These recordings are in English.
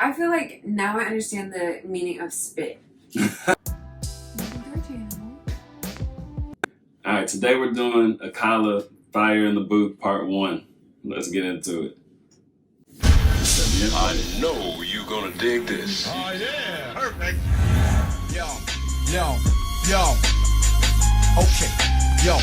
I feel like now I understand the meaning of spit. Alright, today we're doing Akala, Fire in the Booth, Part 1. Let's get into it. I know you're gonna dig this. Oh yeah, perfect. Yo. Okay, yo.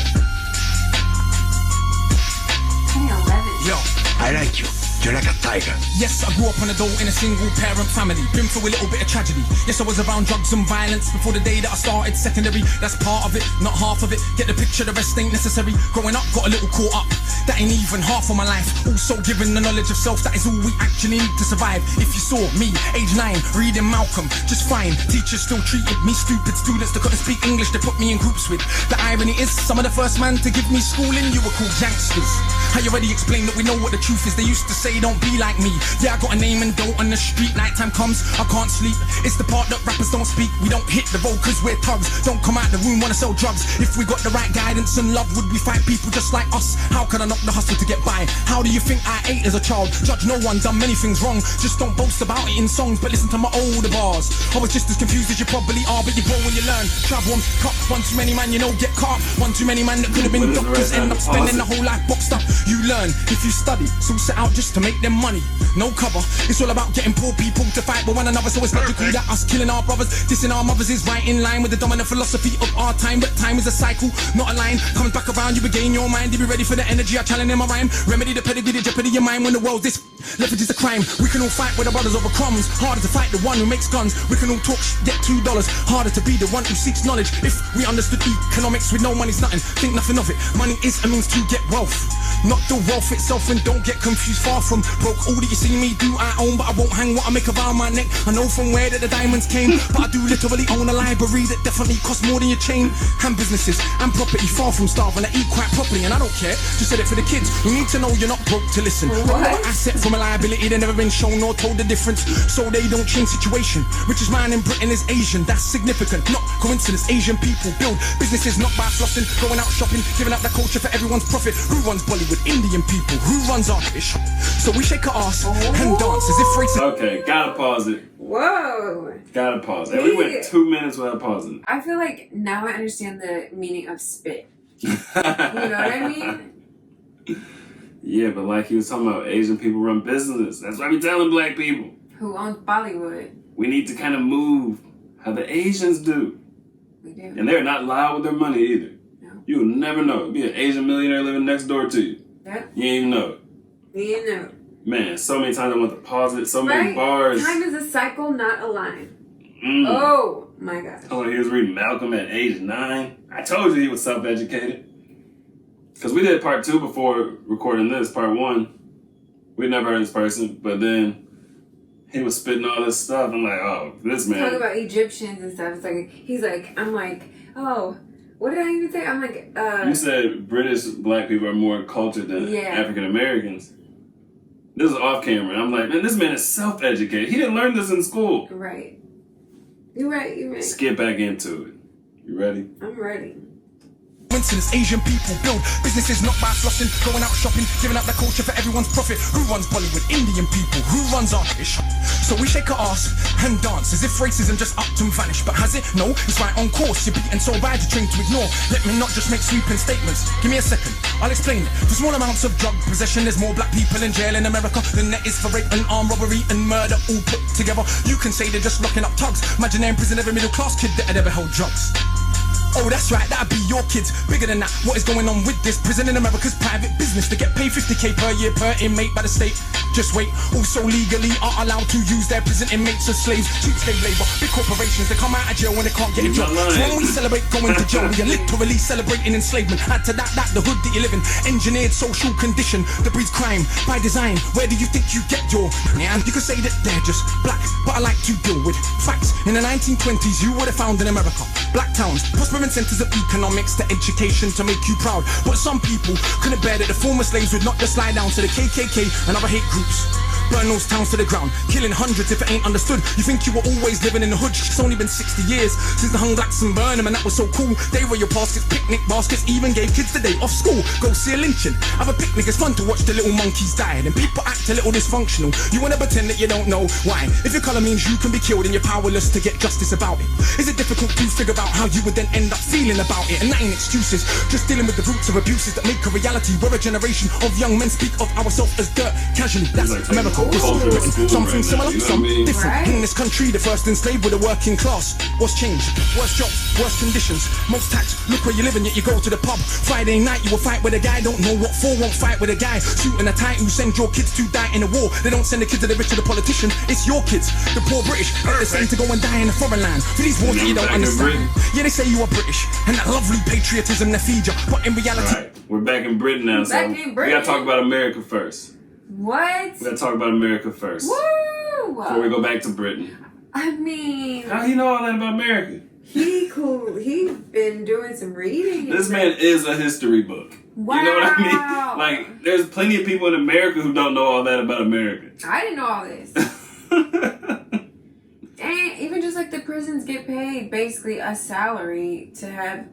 2011. Yo. I like you. You're like a tiger. Yes, I grew up on a dole in a single parent family. Been through a little bit of tragedy. Yes, I was around drugs and violence before the day that I started secondary. That's part of it, not half of it. Get the picture, the rest ain't necessary. Growing up, got a little caught up. That ain't even half of my life. Also given the knowledge of self, that is all we actually need to survive. If you saw me, age 9, reading Malcolm, just fine. Teachers still treated me stupid. Students that couldn't speak English, they put me in groups with. The irony is, some of the first man to give me schooling, you were called youngsters. I already explained that we know what the truth is. They used to say don't be like me. Yeah, I got a name and dough on the street. Nighttime comes, I can't sleep. It's the part that rappers don't speak. We don't hit the road cause we're thugs. Don't come out the room, wanna sell drugs. If we got the right guidance and love, would we fight people just like us? How could I knock the hustle to get by? How do you think I ate as a child? Judge no one, done many things wrong. Just don't boast about it in songs, but listen to my older bars. I was just as confused as you probably are, but you grow when you learn. Travel on cut, one too many man, you know, get caught. One too many man that could have been doctors, end up spending the whole life boxed up. You learn if you study, so set out just to make them money. No cover, it's all about getting poor people to fight with one another. So it's logical that us killing our brothers, dissing our mothers is right in line with the dominant philosophy of our time. But time is a cycle, not a line. Comes back around, you regain your mind. You be ready for the energy I challenge in my rhyme. Remedy the pedigree, the jeopardy of mind. When the world's this leverage is a crime. We can all fight with our brothers over crumbs. Harder to fight the one who makes guns. We can all talk get $2. Harder to be the one who seeks knowledge. If we understood economics with no money's nothing, think nothing of it. Money is a means to get wealth, not the wealth itself. And don't get confused, far from broke. All that you see me do I own, but I won't hang what I make around my neck. I know from where that the diamonds came, but I do literally own a library that definitely costs more than your chain. And businesses and property, far from starving. I eat quite properly and I don't care, just said it for the kids who need to know you're not broke to listen. What? An asset from a liability, they never been shown or told the difference, so they don't change situation. Richest man in Britain is Asian, that's significant, not coincidence. Asian people build businesses not by flossing, going out shopping, giving out the culture for everyone's profit. Who runs Bollywood? Indian people. Who runs our ish? So we shake our ass and dance as if racism. Okay, gotta pause it. Whoa. Gotta pause it. We went 2 minutes without pausing. I feel like now I understand the meaning of spit. You know what I mean? Yeah, but like he was talking about, Asian people run business. That's why we telling black people. Who owns Bollywood? We need to kind of move how the Asians do. We do. And they're not loud with their money either. No. You'll never know. Be an Asian millionaire living next door to you. Yep. You ain't even know it. You know. Man, so many times I want to pause it. So many bars. Time is a cycle, not a line. Mm. Oh my gosh. Oh, he was reading Malcolm at age 9. I told you he was self-educated. Because we did part 2 before recording this, part 1. We'd never heard this person, but then he was spitting all this stuff. I'm like, oh, this man. Talk about Egyptians and stuff. It's like, he's like, I'm like, oh, what did I even say? I'm like, You said British black people are more cultured than African Americans. This is off camera. And I'm like, man, this man is self-educated. He didn't learn this in school. Right. You're right, you're right. Skip back into it. You ready? I'm ready. Coincidence, Asian people build businesses not by flossing, going out shopping, giving out the culture for everyone's profit. Who runs Bollywood? Indian people. Who runs our ish? So we shake our ass and dance as if racism just upped and vanished. But has it? No, it's right on course. You're beaten so bad you're trained to ignore. Let me not just make sweeping statements. Give me a second, I'll explain it. For small amounts of drug possession, there's more black people in jail in America than there is for rape and armed robbery and murder all put together. You can say they're just locking up thugs. Imagine they're in prison, every middle class kid that had ever held drugs. Oh, that's right, that'd be your kids. Bigger than that, what is going on with this? Prison in America's private business. To get paid $50K per year per inmate by the state. Just wait, also legally are allowed to use their prison inmates as slaves. Cheap slave labor, big corporations, they come out of jail when they can't get a job. So when we celebrate going to jail, we are literally celebrating enslavement. Add to that, the hood that you live in. Engineered social condition that breeds crime by design. Where do you think you get your... Yeah, you could say that they're just black, but I like to deal with facts. In the 1920s, you would have found in America black towns, prospering centers of economics to education to make you proud. But some people couldn't bear that the former slaves would not just slide down to the KKK and other hate groups. burn those towns to the ground, killing hundreds if it ain't understood. You think you were always living in the hood? It's only been 60 years since the hung blacks and burned them, and that was so cool. They were your baskets, picnic baskets, even gave kids the day off school. Go see a lynching, have a picnic, it's fun to watch the little monkeys die. And people act a little dysfunctional. You wanna pretend that you don't know why. If your colour means you can be killed and you're powerless to get justice about it, is it difficult to figure out how you would then end up feeling about it? And that ain't excuses, just dealing with the roots of abuses that make a reality. We're a generation of young men speak of ourselves as dirt casually. That's like America, this is Britain. Something right similar, now, you know some what I mean? different. Right. In this country, the first enslaved were the working class. What's changed? Worse jobs, worse conditions, most tax. Look where you live and yet you go to the pub. Friday night you will fight with a guy, don't know what for, won't fight with a guy. Shooting a tight who send your kids to die in a war. They don't send the kids to the rich or the politician, it's your kids, the poor British. They're the same to go and die in a foreign land for these wars that you don't understand. Yeah, they say you are British and that lovely patriotism they feed you, but in reality, Alright, we're back in Britain now, so Back in we Britain. gotta talk about America first. What? We gotta talk about America first. Woo! Before we go back to Britain. I mean, How do you know all that about America? he cool. He's been doing some reading. This man is a history book. Wow. You know what I mean? Like, there's plenty of people in America who don't know all that about America. I didn't know all this. And even just like the prisons get paid basically a salary to have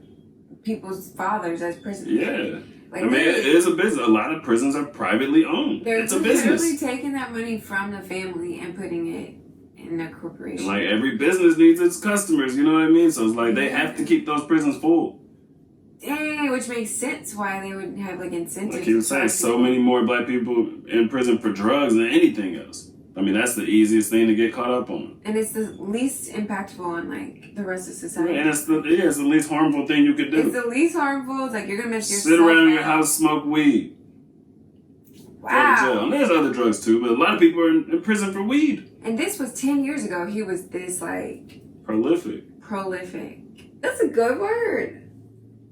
people's fathers as prisoners. Yeah. Like, I mean, it is a business. A lot of prisons are privately owned. They're It's a literally business. taking that money from the family and putting it in a corporation. Like, every business needs its customers, you know what I mean? So it's like they have to keep those prisons full. Dang, which makes sense why they would have like incentives. Like he was saying, so many more black people in prison for drugs than anything else. I mean, that's the easiest thing to get caught up on. And it's the least impactful on like the rest of society. And it's the least harmful thing you could do. It's the least harmful. It's like you're gonna mess yourself Sit around in your up. house, smoke weed. Go to jail. Wow. And there's other drugs too, but a lot of people are in prison for weed. And this was 10 years ago. He was this like Prolific. prolific. That's a good word.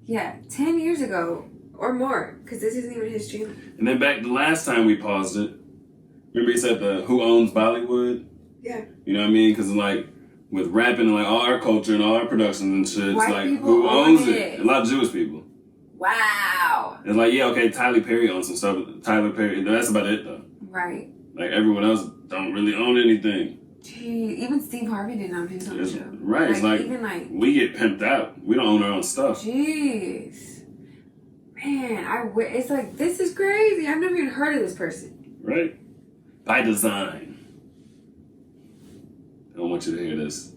Yeah, 10 years ago or more, because this isn't even his channel. And then back the last time we paused it, remember he said the who owns Bollywood? Yeah. You know what I mean? Because like with rapping and like all our culture and all our productions and shit, it's White like people who own owns it? it. A lot of Jewish people. Wow. It's like, yeah, okay, Tyler Perry owns some stuff. Tyler Perry, that's about it though. Right. Like everyone else don't really own anything. Gee, even Steve Harvey didn't own his own It's, show. right, it's like even like, we get pimped out. We don't own our own stuff. jeez. Man, it's like, this is crazy. I've never even heard of this person. Right? By design. I don't want you to hear this.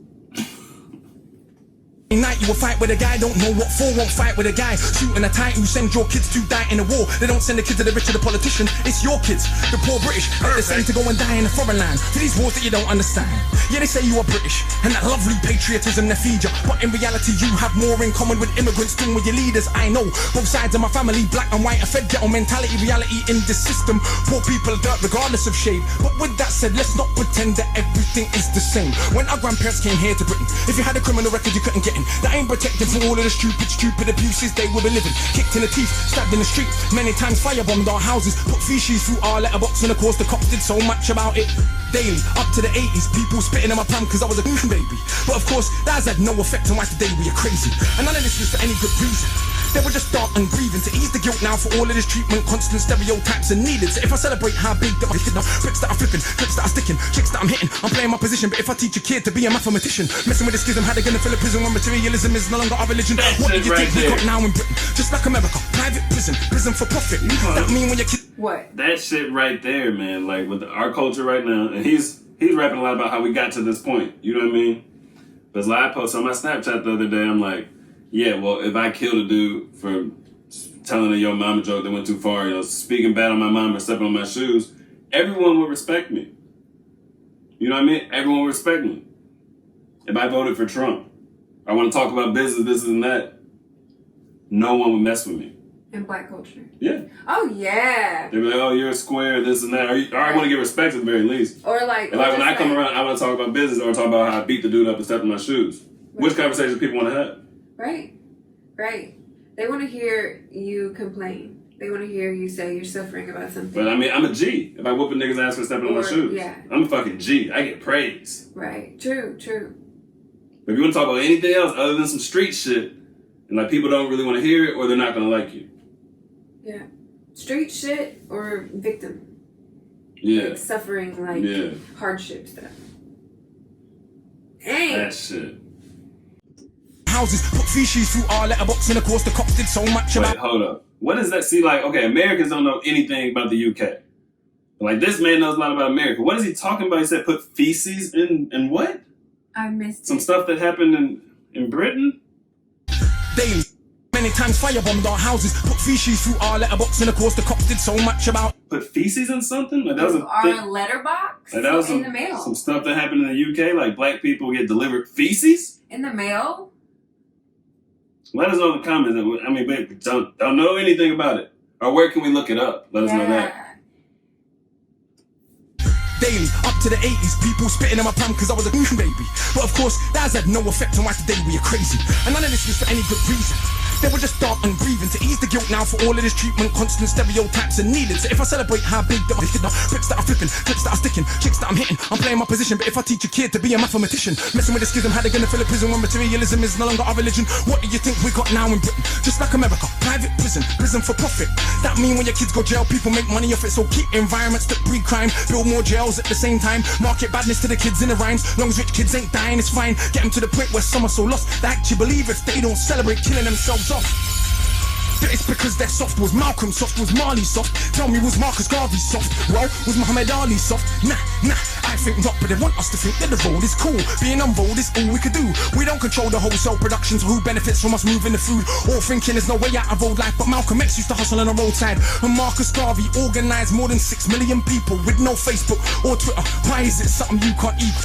night you will fight with a guy, don't know what for, won't fight with a guy. Shooting a tight who send your kids to die in a war. They don't send the kids to the rich or the politician, it's your kids, the poor British. They're the same to go and die in a foreign land for these wars that you don't understand. Yeah, they say you are British and that lovely patriotism they feed you, but in reality you have more in common with immigrants than with your leaders. I know both sides of my family, black and white, are fed ghetto mentality, reality in this system. Poor people dirt regardless of shade. But with that said, let's not pretend that everything is the same. When our grandparents came here to Britain, if you had a criminal record you couldn't get in. That ain't protected from all of the stupid abuses they will be living. Kicked in the teeth, stabbed in the street, many times firebombed our houses, put feces through our letterbox, and of course the cops did so much about it. Daily, up to the 80s, people spitting in my palm cause I was a baby. But of course, that has had no effect on why today we are crazy. And none of this is for any good reason. They were just dark and grieving to ease the guilt now for all of this treatment. Constant stereotypes are needed. So if I celebrate how big that my kid now, bricks that I'm flipping, clips that I'm sticking, kicks that I'm hitting, I'm playing my position. But if I teach a kid to be a mathematician, messing with the schism, how they gonna fill a prison when materialism is no longer our religion? What do you think we got now in Britain? Just like America, private prison, prison for profit. That mean when your kid. What? That shit right there, man. Like with our culture right now, and he's rapping a lot about how we got to this point. You know what I mean? But like I posted on my Snapchat the other day, I'm like, yeah, well, if I killed a dude for telling a yo mama joke that went too far, you know, speaking bad on my mom or stepping on my shoes, everyone would respect me. You know what I mean? Everyone would respect me. If I voted for Trump, I want to talk about business, this and that, no one would mess with me. In black culture. Yeah. Oh, yeah. They'd be like, oh, you're a square, this and that. Or I want to get respect at the very least. Or like... And like when I come around, I want to talk about business or talk about how I beat the dude up and stepped on my shoes. Right. Which conversations people want to have? Right. Right. They want to hear you complain. They want to hear you say you're suffering about something. But I mean, I'm a G. If I whoop a nigga's ass for stepping on my shoes, yeah. I'm a fucking G. I get praise. Right. True. True. But if you want to talk about anything else other than some street shit, and like people don't really want to hear it or they're not going to like you. Yeah. Street shit or victim. like suffering hardship stuff. Dang. That shit. Houses, put feces through our letterbox, and of course the cops did so much about. Wait, hold up. What does that see like? Okay, Americans don't know anything about the UK. Like, this man knows a lot about America. What is he talking about? He said put feces in what? I missed Some stuff that happened in Britain? Daily. Many times firebombed our houses, put feces through our letterbox, and of course the cops did so much about. Put feces in something? Like, that was our letterbox? Like, that was in the mail. Some stuff that happened in the UK, like black people get delivered feces? In the mail? Let us know in the comments. I mean, we don't know anything about it. Or where can we look it up? Let us know that. Daily, up to the 80s, people spitting in my palm because I was a baby. But of course, that has had no effect on why today we are crazy. And none of this was for any good reason. They were just dark and grieving to ease the guilt now for all of this treatment. Constant stereotypes are needed. So if I celebrate how big that my bricks that I'm flipping, clips that I'm sticking, chicks that I'm hitting, I'm playing my position. But if I teach a kid to be a mathematician, messing with the schism, how they gonna fill a prison when materialism is no longer our religion? What do you think we got now in Britain? Just like America, private prison for profit. That mean when your kids go jail, people make money off it. So keep environments that breed crime, build more jails at the same time. Market badness to the kids in the rhymes. Long as rich kids ain't dying, it's fine. Get them to the point where some are so lost they actually believe if they don't celebrate killing themselves off. It's because they're soft. Was Malcolm soft? Was Marley soft? Tell me, was Marcus Garvey soft? Well, was Muhammad Ali soft? Nah, I think not, but they want us to think that the road is cool. Being on road is all we could do. We don't control the wholesale production, so who benefits from us moving the food? All thinking there's no way out of road life, but Malcolm X used to hustle on the roadside. And Marcus Garvey organized more than 6 million people with no Facebook or Twitter. Why is it something you can't eat?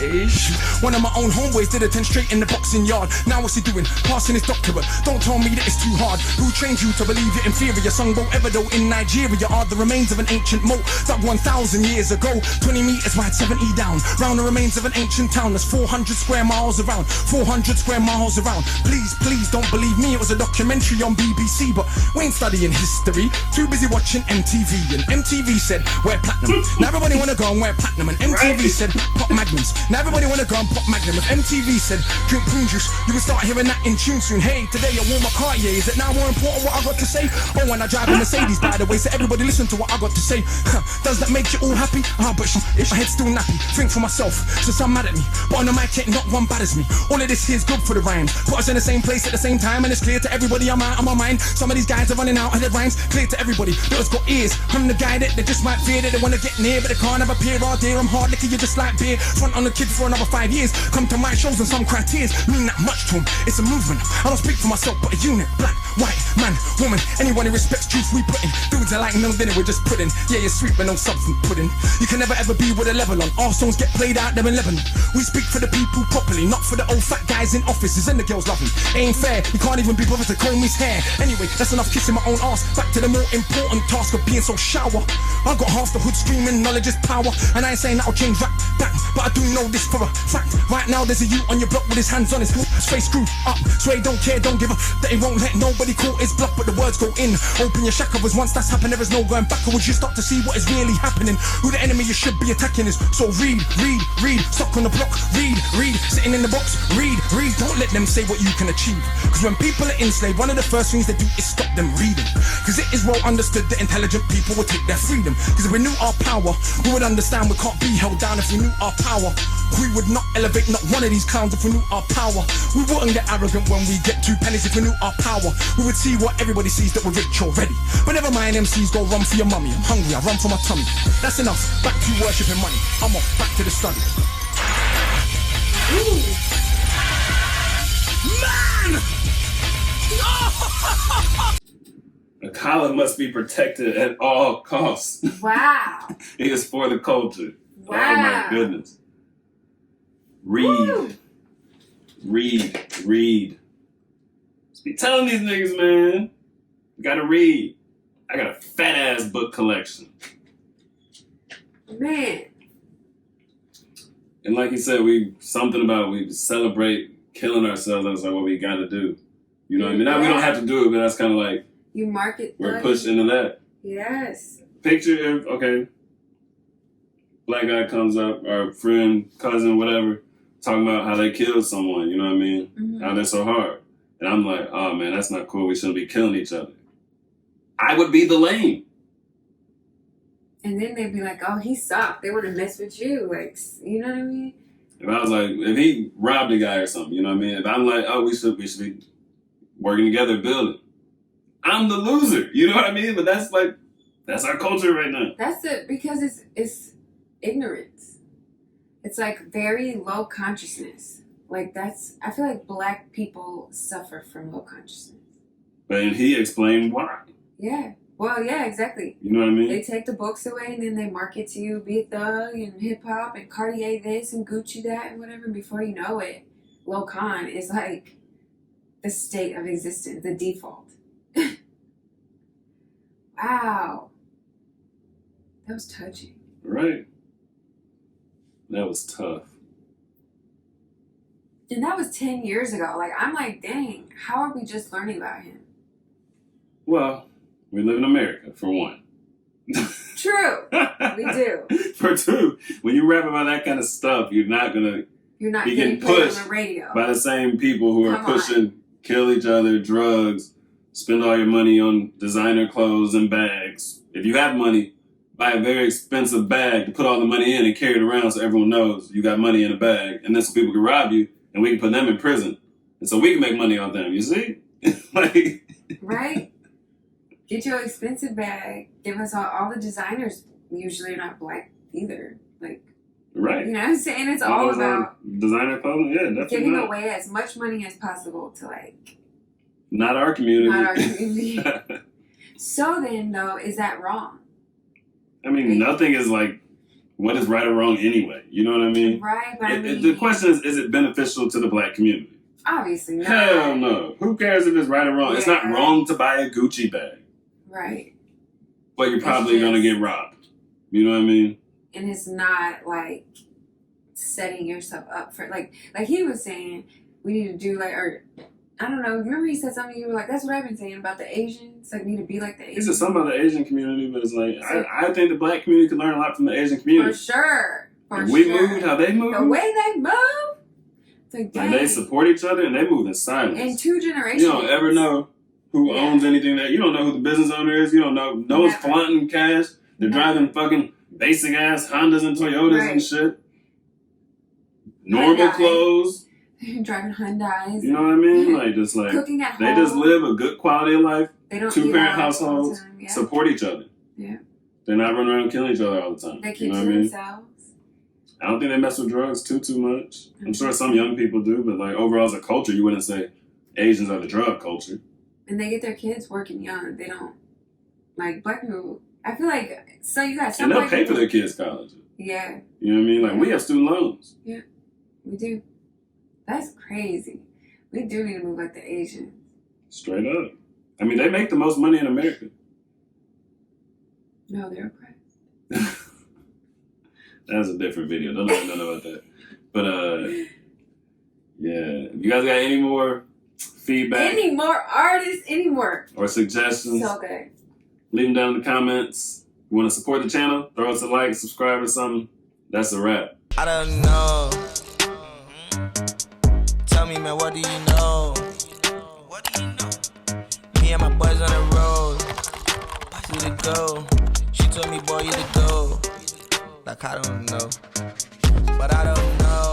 One of my own homeboys did a 10 straight in the boxing yard. Now what's he doing? Passing his doctorate. Don't tell me that it's too hard. Who trained you to believe you're inferior? Songbo Ebedo in Nigeria are the remains of an ancient moat dug 1,000 years ago. 20 meters wide, 70 down. Round the remains of an ancient town that's 400 square miles around. 400 square miles around. Please don't believe me. It was a documentary on BBC, but we ain't studying history. Too busy watching MTV, and MTV said wear platinum. Now everybody wanna go and wear platinum, and MTV said pop magnums. Now everybody wanna go and pop magnum. If MTV said drink prune juice, you will start hearing that in tune soon. Hey, today I wore my Cartier. Is it now more important what I got to say? Oh, when I drive a Mercedes, by the way, so everybody listen to what I got to say. Does that make you all happy? But my head's still nappy. Think for myself, so some mad at me. But on the mic, ain't not one bad as me. All of this here's good for the rhymes. Put us in the same place at the same time, and it's clear to everybody I'm out of my mind. Some of these guys are running out of their rhymes. Clear to everybody that has got ears. I'm the guy that they just might fear, that they wanna get near, but they can't have a peer all day. I'm hard liquor, you just like beer. Front on the kids for another 5 years. Come to my shows and some criteria mean that much to them. It's a movement. I don't speak for myself, but a unit. Black, white, man, woman, anyone who respects truth we put in. Dudes are like no dinner, we're just pudding. Yeah, you're sweet but no substance pudding. You can never ever be with a level on. Our songs get played out there in Lebanon. We speak for the people properly, not for the old fat guys in offices and the girls love me. Ain't fair, you can't even be bothered to comb his hair. Anyway, that's enough kissing my own ass. Back to the more important task of being so shower. I got half the hood screaming, knowledge is power. And I ain't saying that'll change rap back, but I do know this for a fact. Right now there's a youth on your block with his hands on his face screwed up. So he don't care, don't give a that he won't let nobody call his bluff, but the words go in. Open your shackles, once that's happened there is no going backwards. You start to see what is really happening. Who the enemy you should be attacking is. So read, stuck on the block, read, sitting in the box, read, don't let them say what you can achieve. Cause when people are enslaved, one of the first things they do is stop them reading. Cause it is well understood that intelligent people will take their freedom. Cause if we knew our power, we would understand we can't be held down. If we knew our power, we would not elevate not one of these clowns. If we knew our power, we wouldn't get arrogant when we get 2 pennies. If we knew our power, we would see what everybody sees, that we're rich already. But never mind, MCs go run for your mummy. I'm hungry, I run for my tummy. That's enough, back to worshipping money. I'm off, back to the study. Ooh. Man! Akala must be protected at all costs. Wow. It is for the culture. Wow. Oh my goodness. Read. Just be telling these niggas, man. You gotta read. I got a fat ass book collection. Man. And like you said, we celebrate killing ourselves. That's like what we gotta do. You know what I mean? Now, we don't have to do it, but that's kind of like you market. We're pushed into that. Yes. Picture if black guy comes up, or friend, cousin, whatever, talking about how they killed someone. You know what I mean? Mm-hmm. How they're so hard, and I'm like, oh man, that's not cool. We shouldn't be killing each other. I would be the lame. And then they'd be like, oh, he's soft. They want to mess with you. Like, you know what I mean? If I was like, if he robbed a guy or something, you know what I mean? If I'm like, oh, we should be working together, building. I'm the loser. You know what I mean? But that's our culture right now. That's it, because it's ignorance. It's like very low consciousness. Like I feel like black people suffer from low consciousness. And he explained why. Yeah. Well, yeah, exactly. You know what I mean? They take the books away and then they market to you, be a thug and hip hop and Cartier this and Gucci that and whatever. Before you know it, low con is like the state of existence, the default. Wow. That was touching. Right. That was tough. And that was 10 years ago. Like, I'm like, dang, how are we just learning about him? Well, we live in America, for one. True. We do. For two, when you rap about that kind of stuff, you're not You're not be getting getting played pushed on the radio. by the same people who are Come on. pushing kill each other, drugs, spend all your money on designer clothes and bags. If you have money, buy a very expensive bag to put all the money in and carry it around so everyone knows you got money in a bag. And then so people can rob you and we can put them in prison. And so we can make money on them, you see? Like, right? Get you an expensive bag. Give us all the designers usually are not black either. Like, right. you know what I'm saying? It's all about designer clothing, yeah, definitely. giving not. away as much money as possible to like Not our community. not our community. So then though, is that wrong? I mean, nothing is like what is right or wrong anyway. You know what I mean? Right, but I mean, The question is it beneficial to the black community? obviously not. Hell no. Who cares if it's right or wrong? It's not Yeah. wrong to buy a Gucci bag, Right. but you're probably just- going to get robbed. You know what I mean? And it's not like setting yourself up for like he was saying we need to do like, or I don't know, remember he said something, you were like, that's what I've been saying about the Asians, like need to be like the He Asians. said something about the Asian community, but it's like, I think the black community can learn a lot from the Asian community. For sure. For If we sure. moved how they move, The way they move. It's like, and dang. they support each other and they move in silence. In 2 generations. You don't ever know who Yeah. owns anything. That you don't know who the business owner is. You don't know. No one's Never. flaunting cash. They're Never. driving fucking basic ass Hondas and Toyotas Right. and shit. Normal Hyundai. clothes. Driving Hyundais. You know what I mean? Like just like Cooking at they home. just live a good quality of life. They don't 2 eat parent out all the households time. Yeah. support each other. Yeah. They're not running around killing each other all the time. They You keep know to what I mean? themselves. I don't think they mess with drugs too much. I'm Mm-hmm. sure some young people do, but like overall as a culture, you wouldn't say Asians are the drug culture. And they get their kids working young. They don't like black people. I feel like so you got some And they'll black pay for people. their kids' college. Yeah, You know what I mean? Like we have student loans. we do. That's crazy. We do need to move like the Asians. Straight up. I mean, they make the most money in America. No, they're oppressed. That's a different video. Don't let me know about that. But yeah. You guys got any more feedback Any more artists? Any more? or suggestions? So good. Leave them down in the comments. You want to support the channel? Throw us a like, subscribe or something. That's a wrap. I don't know. Tell me, man, what do you know? What do you know? Me and my boys on the road. You to go. She told me, boy, you to go. Like, I don't know. But I don't know.